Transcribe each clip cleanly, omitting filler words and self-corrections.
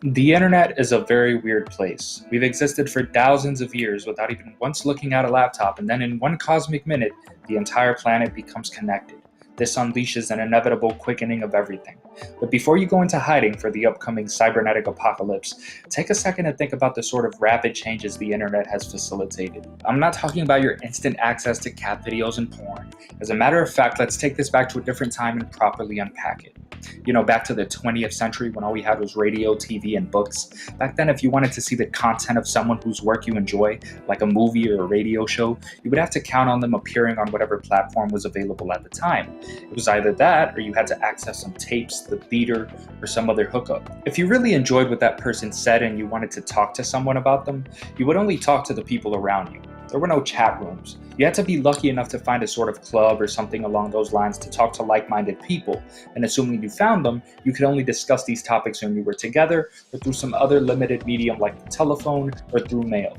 The internet is a very weird place. We've existed for thousands of years without even once looking at a laptop, and then in one cosmic minute, the entire planet becomes connected. This unleashes an inevitable quickening of everything. But before you go into hiding for the upcoming cybernetic apocalypse, take a second to think about the sort of rapid changes the internet has facilitated. I'm not talking about your instant access to cat videos and porn. As a matter of fact, let's take this back to a different time and properly unpack it. Back to the 20th century when all we had was radio, TV, and books. Back then, if you wanted to see the content of someone whose work you enjoy, like a movie or a radio show, you would have to count on them appearing on whatever platform was available at the time. It was either that, or you had to access some tapes, the theater, or some other hookup. If you really enjoyed what that person said and you wanted to talk to someone about them, you would only talk to the people around you. There were no chat rooms. You had to be lucky enough to find a sort of club or something along those lines to talk to like-minded people, and assuming you found them, you could only discuss these topics when you were together or through some other limited medium like the telephone or through mail.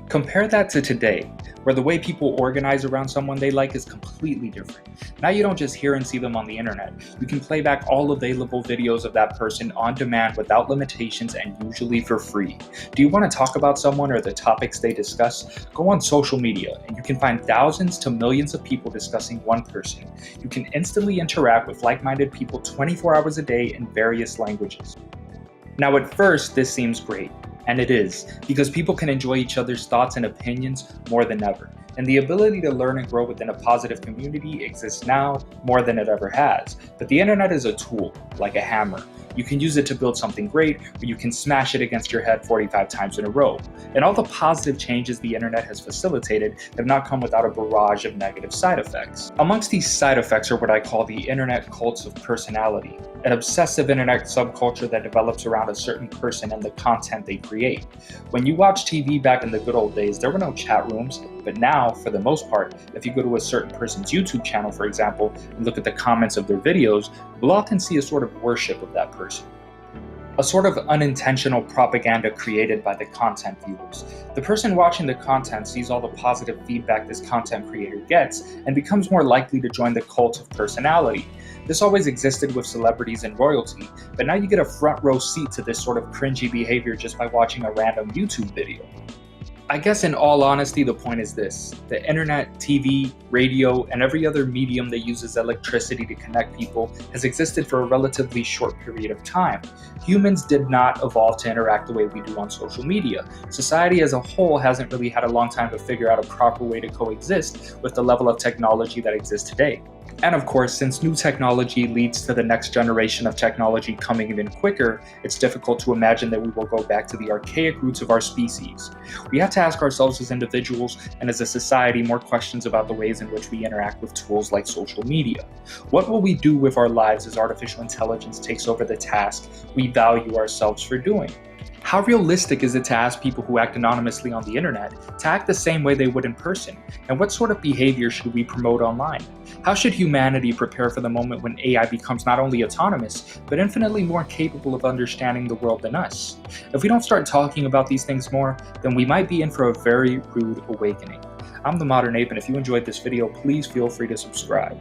Compare that to today, where the way people organize around someone they like is completely different. Now you don't just hear and see them on the internet. You can play back all available videos of that person on demand without limitations and usually for free. Do you want to talk about someone or the topics they discuss? Go on social media and you can find thousands to millions of people discussing one person. You can instantly interact with like-minded people 24 hours a day in various languages. Now at first, this seems great. And it is, because people can enjoy each other's thoughts and opinions more than ever. And the ability to learn and grow within a positive community exists now more than it ever has. But the internet is a tool, like a hammer. You can use it to build something great, or you can smash it against your head 45 times in a row. And all the positive changes the internet has facilitated have not come without a barrage of negative side effects. Amongst these side effects are what I call the internet cults of personality, an obsessive internet subculture that develops around a certain person and the content they create. When you watch TV back in the good old days, there were no chat rooms, but now, for the most part, if you go to a certain person's YouTube channel, for example, and look at the comments of their videos, you'll often see a sort of worship of that person. A sort of unintentional propaganda created by the content viewers. The person watching the content sees all the positive feedback this content creator gets and becomes more likely to join the cult of personality. This always existed with celebrities and royalty, but now you get a front row seat to this sort of cringy behavior just by watching a random YouTube video. I guess in all honesty, the point is this: the internet, TV, radio, and every other medium that uses electricity to connect people has existed for a relatively short period of time. Humans did not evolve to interact the way we do on social media. Society as a whole hasn't really had a long time to figure out a proper way to coexist with the level of technology that exists today. And of course, since new technology leads to the next generation of technology coming even quicker, it's difficult to imagine that we will go back to the archaic roots of our species. We have to ask ourselves as individuals and as a society more questions about the ways in which we interact with tools like social media. What will we do with our lives as artificial intelligence takes over the task we value ourselves for doing? How realistic is it to ask people who act anonymously on the internet to act the same way they would in person? And what sort of behavior should we promote online? How should humanity prepare for the moment when AI becomes not only autonomous, but infinitely more capable of understanding the world than us? If we don't start talking about these things more, then we might be in for a very rude awakening. I'm the Modern Ape, and if you enjoyed this video, please feel free to subscribe.